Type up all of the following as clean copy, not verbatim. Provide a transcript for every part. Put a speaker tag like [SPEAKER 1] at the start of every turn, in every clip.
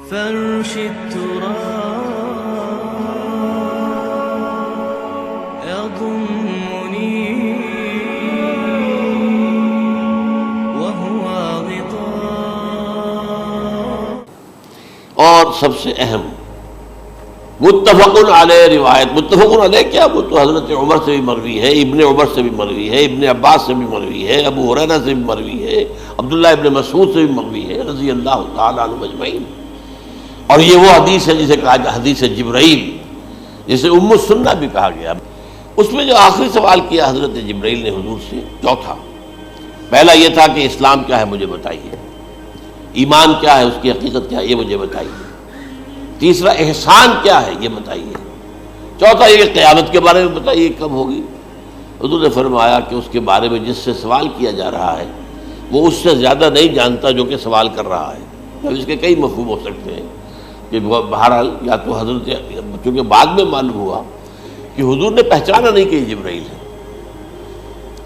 [SPEAKER 1] فرش التراب يضمني وهو غطاء.
[SPEAKER 2] اور سب سے اہم متفق علیہ روایت. متفق علیہ کیا؟ وہ تو حضرت عمر سے بھی مروی ہے، ابن عمر سے بھی مروی ہے، ابن عباس سے بھی مروی ہے، ابو ہریرہ سے بھی مروی ہے، عبداللہ ابن مسعود سے بھی مروی ہے رضی اللہ تعالیٰ عنہ اجمعین. اور یہ وہ حدیث ہے جسے کہا جائے حدیث جبرائیل، جسے ام السنہ بھی کہا گیا. اس میں جو آخری سوال کیا حضرت جبرائیل نے حضور سے، چوتھا، پہلا یہ تھا کہ اسلام کیا ہے مجھے بتائیے، ایمان کیا ہے، اس کی حقیقت کیا ہے یہ مجھے بتائیے، تیسرا احسان کیا ہے یہ بتائیے، چوتھا یہ کہ قیامت کے بارے میں بتائیے کب ہوگی. حضور نے فرمایا کہ اس کے بارے میں جس سے سوال کیا جا رہا ہے وہ اس سے زیادہ نہیں جانتا جو کہ سوال کر رہا ہے. اب اس کے کئی مفہوم ہو سکتے ہیں کہ بہرحال یا تو حضرت، چونکہ بعد میں معلوم ہوا کہ حضور نے پہچانا نہیں کہ یہ جبرائیل ہے،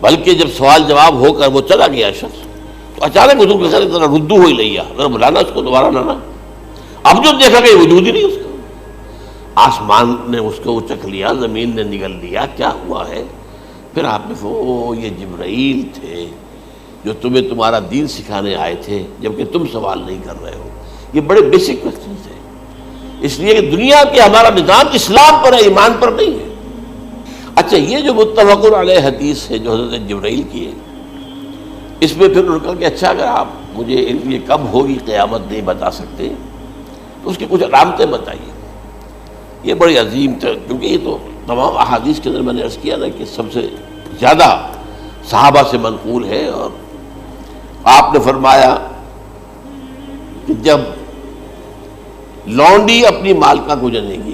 [SPEAKER 2] بلکہ جب سوال جواب ہو کر وہ چلا گیا شخص تو اچانک حضور کے ساتھ ذرا ردو ہوئی لیا، ذرا بلانا اس کو دوبارہ لانا. اب جو دیکھا کہ وجود ہی نہیں اس کا، آسمان نے اس کو اچک لیا، زمین نے نگل لیا، کیا ہوا ہے؟ پھر آپ نے یہ جبرائیل تھے جو تمہیں تمہارا دین سکھانے آئے تھے جبکہ تم سوال نہیں کر رہے ہو. یہ بڑے بیسک کوسچنز ہیں، اس لیے کہ دنیا کے ہمارا نظام اسلام پر ہے، ایمان پر نہیں ہے. اچھا، یہ جو متفق علیہ حدیث ہے جو حضرت جبرائیل کی ہے، اس میں پھر انہوں نے کہا کہ اچھا اگر آپ مجھے یہ کب ہوگی قیامت نہیں بتا سکتے تو اس کی کچھ علامتیں بتائیے. یہ بڑی عظیم تھا، کیونکہ یہ تو تمام احادیث کے اندر میں نے عرض کیا نا کہ سب سے زیادہ صحابہ سے منقول ہے. اور آپ نے فرمایا کہ جب لونڈی اپنی مالکہ کو جنے گی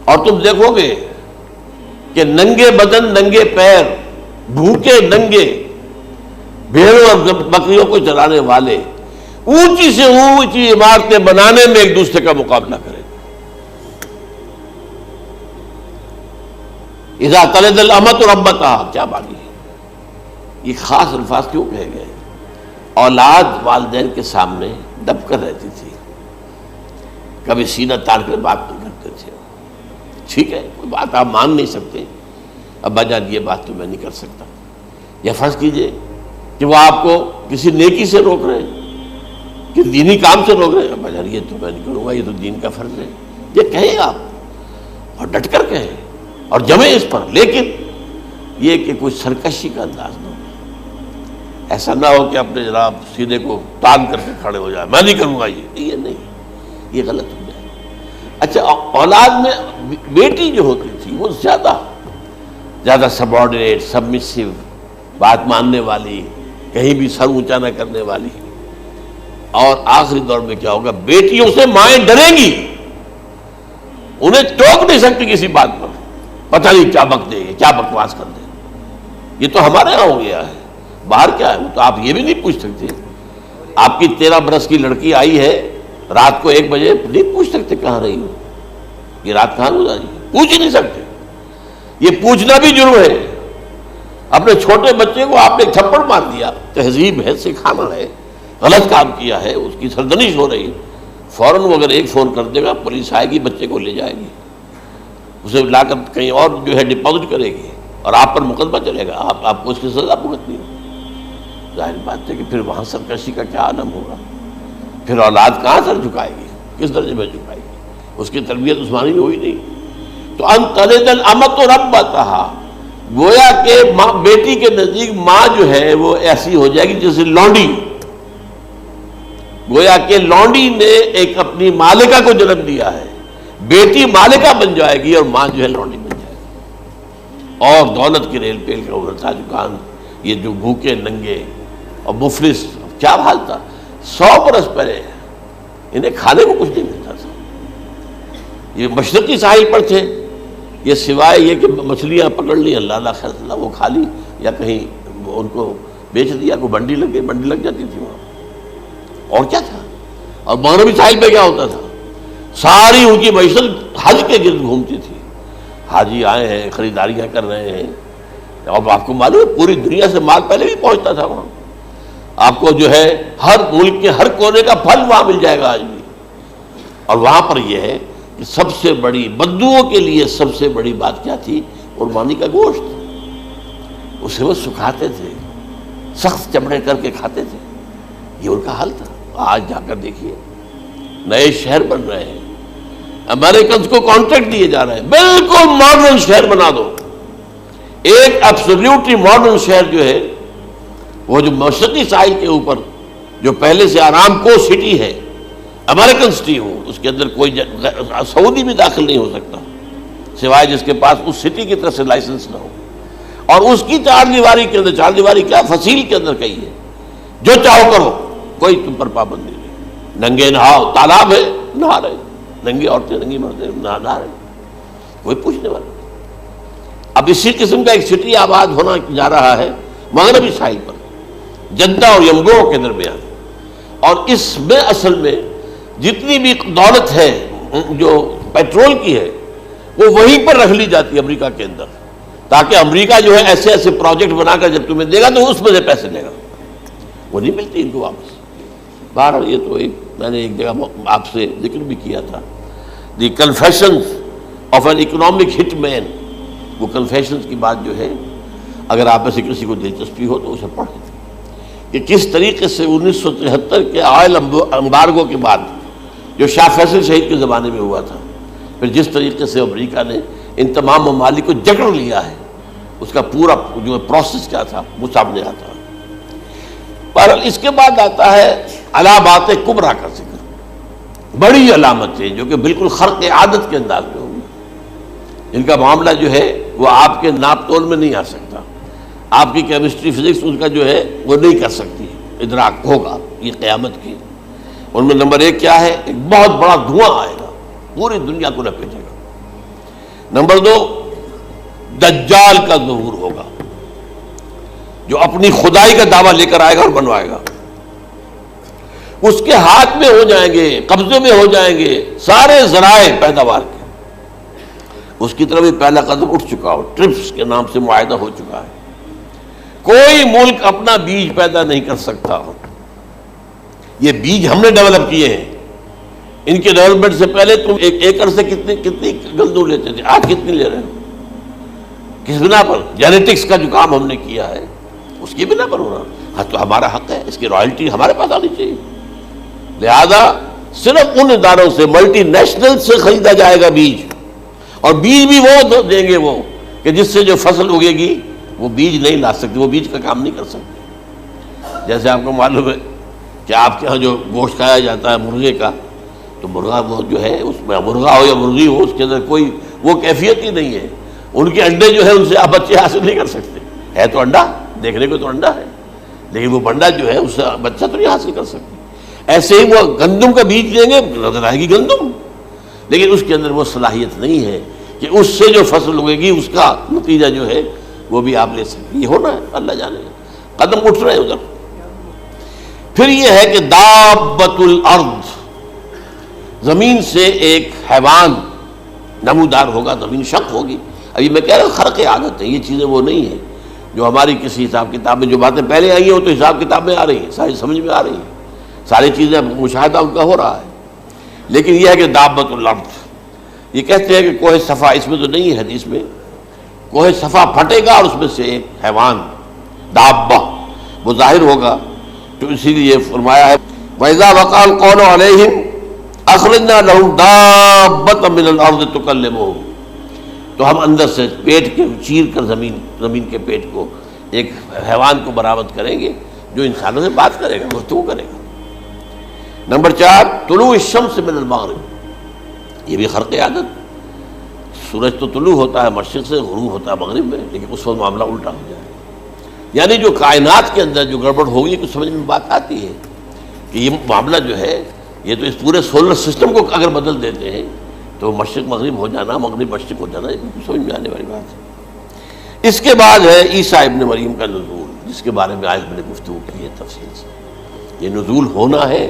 [SPEAKER 2] اور تم دیکھو گے کہ ننگے بدن، ننگے پیر، بھوکے ننگے بھیڑوں اور بکریوں کو چرانے والے اونچی سے اونچی عمارتیں بنانے میں ایک دوسرے کا مقابلہ کریں. اذا تلد الامۃ ربتہا، کیا بانی ہے؟ یہ خاص الفاظ کیوں کہے گئے؟ اولاد والدین کے سامنے دب کر رہتی تھی، کبھی سینہ تان کر بات نہیں کرتے تھے. ٹھیک ہے، کوئی بات آپ مان نہیں سکتے، ابا جان یہ بات تو میں نہیں کر سکتا. یا فرض کیجئے کہ وہ آپ کو کسی نیکی سے روک رہے ہیں، کہ دینی کام سے روک رہے ہیں، ابا جان یہ تو میں نہیں کروں گا، یہ تو دین کا فرض ہے. یہ کہیں آپ، اور ڈٹ کر کہیں اور جمیں اس پر، لیکن یہ کہ کوئی سرکشی کا انداز نہ ہو. ایسا نہ ہو کہ اپنے جناب سینے کو تان کر کے کھڑے ہو جائے، میں نہیں کروں گا، یہ نہیں، یہ غلط ہو جائے. اچھا، اولاد میں بیٹی جو ہوتی تھی وہ زیادہ سبارڈینیٹ، سبمسیو، بات ماننے والی، کہیں بھی سر اونچا نہ کرنے والی. اور آخری دور میں کیا ہوگا؟ بیٹیوں سے مائیں ڈریں گی، انہیں ٹوک نہیں سکتی کسی بات پر، پتہ نہیں کیا بک دے گی، کیا بکواس کر دے. یہ تو ہمارے یہاں ہو گیا ہے. باہر کیا ہے وہ تو آپ یہ بھی نہیں پوچھ سکتے. آپ کی 13 برس کی لڑکی آئی ہے رات کو 1 بجے، نہیں پوچھ سکتے کہاں رہی ہو، یہ رات کہاں گزاری، پوچھ ہی نہیں سکتے. یہ پوچھنا بھی جرم ہے. اپنے چھوٹے بچے کو آپ نے تھپڑ مار دیا، تہذیب ہے، سکھانا ہے، غلط کام کیا ہے، اس کی سرزنش ہو رہی ہے، فوراً وہ اگر ایک فون کر دے گا پولیس آئے گی، بچے کو لے جائے گی، اسے لا کر کہیں اور جو ہے ڈپازٹ کرے گی اور آپ پر مقدمہ چلے گا، آپ کو اس کی سزا بھگتنی ہے. ظاہر بات ہے کہ پھر وہاں سرکشی کا کیا عالم ہوگا. پھر اولاد کہاں سر جھکائے گی، کس درجے میں جھکائے گی؟ اس کی تربیت عثمانی میں ہوئی نہیں. تو ان تلد الامۃ ربتہا، گویا کہ بیٹی کے نزدیک ماں جو ہے وہ ایسی ہو جائے گی جیسے لونڈی. گویا کہ لونڈی نے ایک اپنی مالکہ کو جنم دیا ہے، بیٹی مالکہ بن جائے گی اور ماں جو ہے لونڈی بن جائے گی. اور دولت کی ریل پیل کا ابھرتا دکان، یہ جو بھوکے ننگے اور مفلس، کیا حال تھا 100 برس پہلے، انہیں کھانے کو کچھ نہیں ملتا تھا. یہ مشرقی ساحل پر تھے، یہ سوائے یہ کہ مچھلیاں پکڑ لی، اللہ خیر اللہ وہ کھا لی، یا کہیں ان کو بیچ دیا، کوئی بنڈی لگ جاتی تھی وہاں. اور کیا تھا؟ اور مغربی ساحل پہ کیا ہوتا تھا؟ ساری ان کی معیشت حج کے گرد گھومتی تھی. حاجی آئے ہیں، خریداریاں کر رہے ہیں، اور آپ کو معلوم ہے پوری دنیا سے مال پہلے بھی پہنچتا تھا وہاں. آپ کو جو ہے ہر ملک کے ہر کونے کا پھل وہاں مل جائے گا آج بھی. اور وہاں پر یہ ہے کہ سب سے بڑی بدوؤں کے لیے سب سے بڑی بات کیا تھی؟ قربانی کا گوشت. اسے وہ سکھاتے تھے، سخت چمڑے کر کے کھاتے تھے. یہ ان کا حل تھا. آج جا کر دیکھیے نئے شہر بن رہے ہیں، امریکنز کو کانٹریکٹ دیے جا رہے ہیں، بالکل ماڈرن شہر بنا دو. ایک ایبسلیوٹلی ماڈرن شہر جو ہے وہ جو مشرقی ساحل کے اوپر جو پہلے سے آرام کو سٹی ہے، امریکن سٹی ہو، اس کے اندر کوئی سعودی بھی داخل نہیں ہو سکتا سوائے جس کے پاس اس سٹی کی طرف سے لائسنس نہ ہو. اور اس کی چار دیواری کے اندر، چار دیواری کیا فصیل کے اندر کہی ہے، جو چاہو کرو، کوئی تم پر پابندی نہیں. ننگے نہاؤ، تالاب ہے نہا رہے، ننگی عورتیں ننگی مردیں نہا رہے، کوئی پوچھنے والا. اب اسی قسم کا ایک سٹی آباد ہونا جا رہا ہے مغربی ساحل پر، جدہ اور ینگو کے درمیان. اور اس میں اصل میں جتنی بھی دولت ہے جو پیٹرول کی ہے وہ وہیں پر رکھ لی جاتی ہے امریکہ کے اندر، تاکہ امریکہ جو ہے ایسے ایسے پروجیکٹ بنا کر جب تمہیں دے گا تو اس میں سے پیسے لے گا، وہ نہیں ملتی ان کو واپس. بہرحال یہ تو میں نے ایک جگہ آپ سے ذکر بھی کیا تھا، دی کنفیشنز آف این اکنامک ہٹ مین. وہ کنفیشنز کی بات جو ہے اگر آپ میں سے کسی کو دلچسپی ہو تو اسے پڑھیں کہ کس طریقے سے 1973 کے آئل امبارگو کے بعد جو شاہ فیصل شہید کے زمانے میں ہوا تھا، پھر جس طریقے سے امریکہ نے ان تمام ممالک کو جکڑ لیا ہے، اس کا پورا جو پروسیس کیا تھا وہ سامنے آتا ہے. پر اس کے بعد آتا ہے علامات کبریٰ کا ذکر، بڑی علامتیں جو کہ بالکل خرق عادت کے انداز میں ہوگی، ان کا معاملہ جو ہے وہ آپ کے ناپ تول میں نہیں آ سکتا. آپ کی کیمسٹری فزکس اس کا جو ہے وہ نہیں کر سکتی ادراک ہوگا یہ قیامت کی. ان میں نمبر ایک کیا ہے؟ ایک بہت بڑا دھواں آئے گا، پوری دنیا کو لپیٹے گا. نمبر دو، دجال کا ظہور ہوگا جو اپنی خدائی کا دعویٰ لے کر آئے گا اور بنوائے گا. اس کے ہاتھ میں ہو جائیں گے، قبضے میں ہو جائیں گے سارے ذرائع پیداوار کے. اس کی طرف بھی پہلا قدم اٹھ چکا ہو، ٹرپس کے نام سے معاہدہ ہو چکا ہے. کوئی ملک اپنا بیج پیدا نہیں کر سکتا. یہ بیج ہم نے ڈیولپ کیے ہیں. ان کے ڈیولپمنٹ سے پہلے تم ایک ایکڑ سے کتنی گندم لیتے تھے، آج کتنی لے رہے ہو؟ کس بنا پر؟ جینیٹکس کا جو کام ہم نے کیا ہے اس کی بنا پر ہو رہا. ہاں تو ہمارا حق ہے، اس کی رائلٹی ہمارے پاس آنی چاہیے. لہذا صرف ان اداروں سے، ملٹی نیشنل سے خریدا جائے گا بیج، اور بیج بھی وہ دیں گے وہ کہ جس سے جو فصل اگے گی وہ بیج نہیں لا سکتے، وہ بیج کا کام نہیں کر سکتے. جیسے آپ کو معلوم ہے کہ آپ کے ہاں جو گوشت کھایا جاتا ہے مرغے کا، تو مرغا وہ جو ہے اس میں مرغا ہو یا مرغی ہو، اس کے اندر کوئی وہ کیفیت ہی نہیں ہے. ان کے انڈے جو ہے ان سے آپ بچے حاصل نہیں کر سکتے. ہے تو انڈا، دیکھنے کو تو انڈا ہے، لیکن وہ بنڈا جو ہے اس سے بچہ تو نہیں حاصل کر سکتے. ایسے ہی وہ گندم کا بیج دیں گے، نظر آئے گی گندم، لیکن اس کے اندر وہ صلاحیت نہیں ہے کہ اس سے جو فصل اگے گی اس کا نتیجہ جو ہے وہ بھی آپ لے سکتے. یہ ہونا ہے، اللہ جانے گا، قدم اٹھ رہے ہیں ادھر. پھر یہ ہے کہ دابۃ الارض، زمین سے ایک حیوان نمودار ہوگا، زمین شق ہوگی. ابھی میں کہہ رہا ہوں خرق عادت ہے، یہ چیزیں وہ نہیں ہیں جو ہماری کسی حساب کتاب میں جو باتیں پہلے آئی ہیں وہ تو حساب کتاب میں آ رہی ہیں، ساری سمجھ میں آ رہی ہیں، ساری چیزیں مشاہدہ ان کا ہو رہا ہے. لیکن یہ ہے کہ دابۃ الارض، یہ کہتے ہیں کہ کوہ صفا، اس میں تو نہیں ہے حدیث میں، کوہ صفا پھٹے گا اور اس میں سے ایک حیوان دابہ وہ ظاہر ہوگا. تو اسی لیے فرمایا ہے وَإِذَا وَقَعَ الْقَوْلُ عَلَيْهِمْ أَخْرَجْنَا لَهُمْ دَابَّةً مِّنَ الْأَرْضِ تُكَلِّمُهُمْ. تو ہم اندر سے پیٹ کے چیر کر زمین کے پیٹ کو ایک حیوان کو برآمد کریں گے جو انسانوں سے بات کرے گا، گفتگو کرے گا. نمبر 4، طلوع الشمس من المغرب، یہ بھی خرق عادت. سورج تو طلوع ہوتا ہے مشرق سے، غروب ہوتا ہے مغرب میں، لیکن اس وقت معاملہ الٹا ہو جائے. یعنی جو کائنات کے اندر جو گڑبڑ ہوگی کچھ سمجھ میں بات آتی ہے کہ یہ معاملہ جو ہے یہ تو اس پورے سولر سسٹم کو اگر بدل دیتے ہیں تو مشرق مغرب ہو جانا، مغرب مشرق ہو جانا، یہ سمجھ میں آنے والی بات ہے. اس کے بعد ہے عیسیٰ ابن مریم کا نزول، جس کے بارے میں آج میں نے گفتگو کی ہے تفصیل سے. یہ نزول ہونا ہے،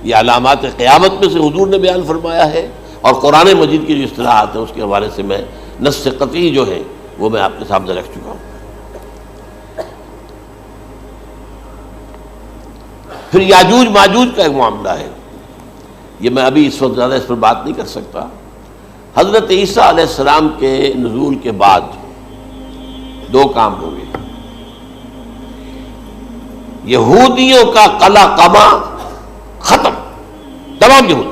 [SPEAKER 2] یہ علامات قیامت میں سے حضور نے بیان فرمایا ہے، اور قرآن مجید کی جو اصطلاحات ہیں اس کے حوالے سے میں نص قطعی جو ہے وہ میں آپ کے سامنے رکھ چکا ہوں. پھر یاجوج ماجوج کا ایک معاملہ ہے، یہ میں ابھی اس وقت زیادہ اس پر بات نہیں کر سکتا۔ حضرت عیسیٰ علیہ السلام کے نزول کے بعد دو کام ہوں گے، یہودیوں کا قلع قمع ختم، تمام یہود،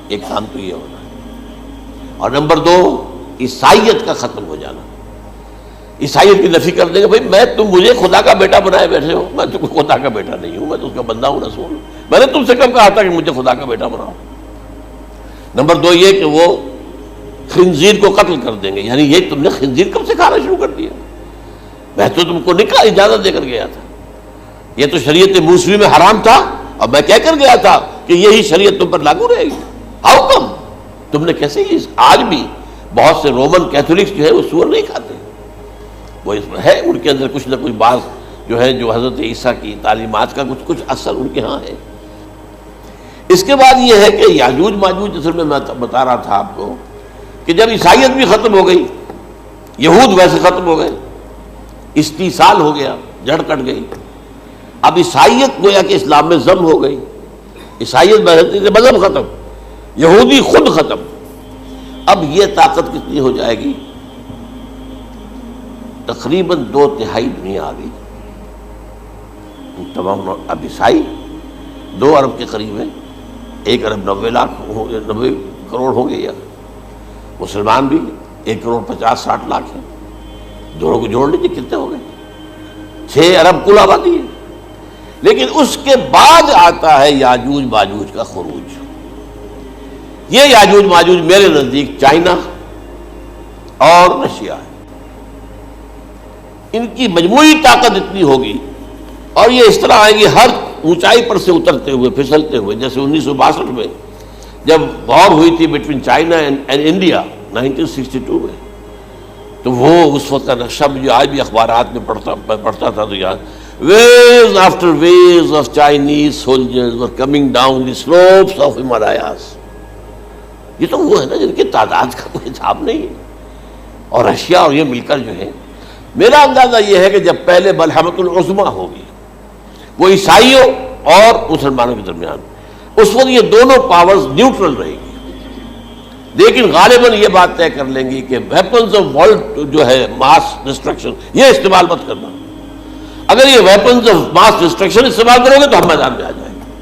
[SPEAKER 2] ایک کام تو یہ ہونا ہے، اور نمبر دو عیسائیت کا ختم ہو جانا۔ عیسائیت کی نفی کر دیں گے، بھائی تم مجھے خدا کا بیٹا بنائے بیٹھے ہو، میں تم خدا کا بیٹا نہیں ہوں، میں تو اس کا بندہ ہوں، رسول ہوں، میں نے تم سے کب کہا تھا کہ مجھے خدا کا بیٹا بناؤ۔ نمبر دو یہ کہ وہ خنزیر کو قتل کر دیں گے، یعنی یہ تم نے خنزیر کب سے کھانا شروع کر دیا؟ میں تو تم کو نکاح اجازت دے کر گیا تھا، یہ تو شریعت موسوی میں حرام تھا، اور میں کہہ کر گیا تھا کہ یہی شریعت تم پر لاگو رہے گی، ہاؤ کم؟ تم نے کیسے آج بھی بہت سے رومن کیتھولکس جو ہے وہ سور نہیں کھاتے، وہ اس میں ہے ان کے اندر کچھ نہ کچھ بات جو ہے جو حضرت عیسیٰ کی تعلیمات کا کچھ اثر ان کے ہاں ہے۔ اس کے بعد یہ ہے کہ یاجوج ماجوج، اصل میں بتا رہا تھا آپ کو کہ جب عیسائیت بھی ختم ہو گئی، یہود ویسے ختم ہو گئے، استیصال ہو گیا، جڑ کٹ گئی، اب عیسائیت گویا کہ اسلام میں ضم ہو گئی، عیسائیت مذہب ختم، یہودی خود ختم، اب یہ طاقت کتنی ہو جائے گی؟ تقریباً 2/3 دنیا آ گئی، تمام اب عیسائی 2 ارب کے قریب ہے، 1 ارب 90 کروڑ ہو گئے، یا مسلمان بھی 1 کروڑ 50-60 لاکھ ہیں، دونوں کو جوڑ لیجیے کتنے ہو گئے؟ 6 ارب کل آبادی ہے۔ لیکن اس کے بعد آتا ہے یاجوج ماجوج کا خروج۔ یہ یاجوج ماجوج میرے نزدیک چائنا اور رشیا ہے، ان کی مجموعی طاقت اتنی ہوگی، اور یہ اس طرح آئیں گی ہر اونچائی پر سے اترتے ہوئے، پھسلتے ہوئے، جیسے 1962 میں جب وار ہوئی تھی بٹوین چائنا اینڈ انڈیا 1962 میں، تو وہ اس وقت کا نقشہ مجھے آج بھی اخبارات میں پڑھتا تھا تو یاد، waves after waves of Chinese soldiers were coming down the slopes of Himalayas۔ یہ تو وہ ہے نا جن کی تعداد کا کوئی حساب نہیں ہے، اور رشیا اور یہ مل کر جو ہے، میرا اندازہ یہ ہے کہ جب پہلے ملحمۃ العظمیٰ ہوگی وہ عیسائیوں اور مسلمانوں کے درمیان، اس وقت یہ دونوں پاورز نیوٹرل رہے گی، لیکن غالباً یہ بات طے کر لیں گی کہ ویپنز آف ورلڈ جو ہے ماس ڈسٹرکشن، یہ استعمال مت کرنا، اگر یہ ویپنز آف ماس ڈسٹرکشن استعمال کرو گے تو ہم میدان میں آ جائیں گے۔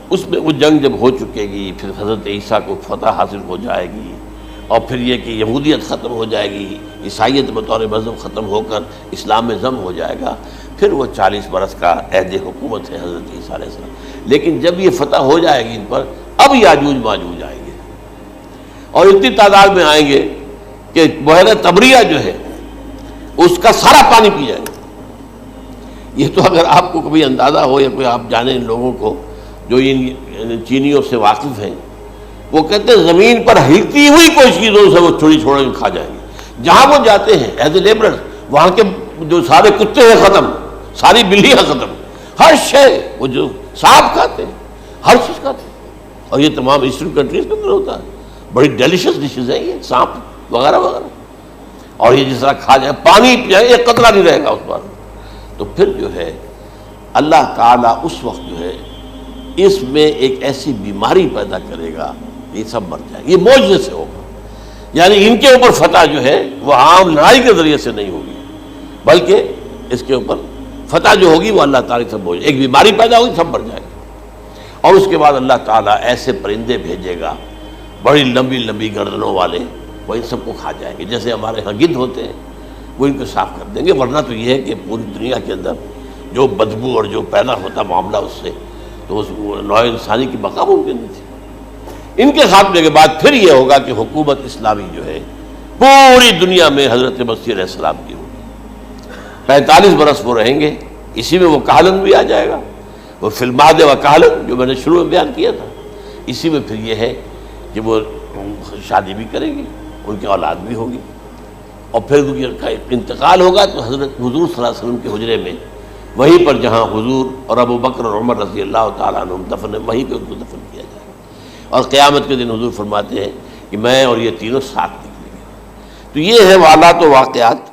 [SPEAKER 2] اس میں وہ جنگ جب ہو چکے گی، پھر حضرت عیسیٰ کو فتح حاصل ہو جائے گی، اور پھر یہ کہ یہودیت ختم ہو جائے گی، عیسائیت بطور مذہب ختم ہو کر اسلام میں ضم ہو جائے گا، پھر وہ 40 برس کا عہد حکومت ہے حضرت عیسیٰ علیہ السلام۔ لیکن جب یہ فتح ہو جائے گی ان پر، اب یاجوج ماجوج آئیں گے، اور اتنی تعداد میں آئیں گے کہ بحیرہ طبریہ جو ہے اس کا سارا پانی پی جائیں گے۔ یہ تو اگر آپ کو کبھی اندازہ ہو یا کوئی آپ جانیں ان لوگوں کو جو ان چینیوں سے واقف ہیں، وہ کہتے ہیں زمین پر ہلتی ہوئی کوئی چیزوں سے وہ چھوڑی چھوڑ کے کھا جائیں گے، جہاں وہ جاتے ہیں ایز اے لیبرر، وہاں کے جو سارے کتے ہیں ختم، ساری بلیاں ختم، ہر شے، وہ جو سانپ کھاتے ہیں، ہر چیز کھاتے ہیں، اور یہ تمام ایسٹرن کنٹریز کے اندر ہوتا ہے، بڑی ڈیلیشس ڈشز ہیں یہ سانپ وغیرہ وغیرہ، اور یہ جس طرح کھا جائے، پانی پئے، ایک قطرہ نہیں رہے گا اس پر۔ تو پھر جو ہے اللہ تعالیٰ اس وقت جو ہے اس میں ایک ایسی بیماری پیدا کرے گا، یہ سب مر جائیں گے، یہ معجزے سے ہوگا، یعنی ان کے اوپر فتح جو ہے وہ عام لڑائی کے ذریعے سے نہیں ہوگی، بلکہ اس کے اوپر فتح جو ہوگی وہ اللہ تعالیٰ سے بوجھ، ایک بیماری پیدا ہوگی، سب مر جائے گا، اور اس کے بعد اللہ تعالیٰ ایسے پرندے بھیجے گا بڑی لمبی لمبی گردنوں والے، وہ ان سب کو کھا جائیں گے، جیسے ہمارے ہاں گدھ ہوتے ہیں، وہ ان کو صاف کر دیں گے۔ ورنہ تو یہ ہے کہ پوری دنیا کے اندر جو بدبو اور جو پیدا ہوتا معاملہ اس سے، تو اس نوع انسانی کی بقا ممکن نہیں تھی۔ ان کے خاتمے کے بعد پھر یہ ہوگا کہ حکومت اسلامی جو ہے پوری دنیا میں حضرت مسیح علیہ السلام کی ہوگی، 45 برس وہ رہیں گے، اسی میں وہ کہلن بھی آ جائے گا، وہ فی المہد و کہلن جو میں نے شروع میں بیان کیا تھا، اسی میں پھر یہ ہے کہ وہ شادی بھی کریں گے، ان کی اولاد بھی ہوگی، اور پھر ان کا انتقال ہوگا تو حضرت حضور صلی اللہ علیہ وسلم کے حجرے میں، وہیں پر جہاں حضور اور ابو بکر اور عمر رضی اللہ تعالیٰ عنہم دفن ہیں، وہیں پہ ان کو دفن کیا جائے گا، اور قیامت کے دن حضور فرماتے ہیں کہ میں اور یہ تینوں ساتھ نکلیں گے۔ تو یہ ہے حالات و واقعات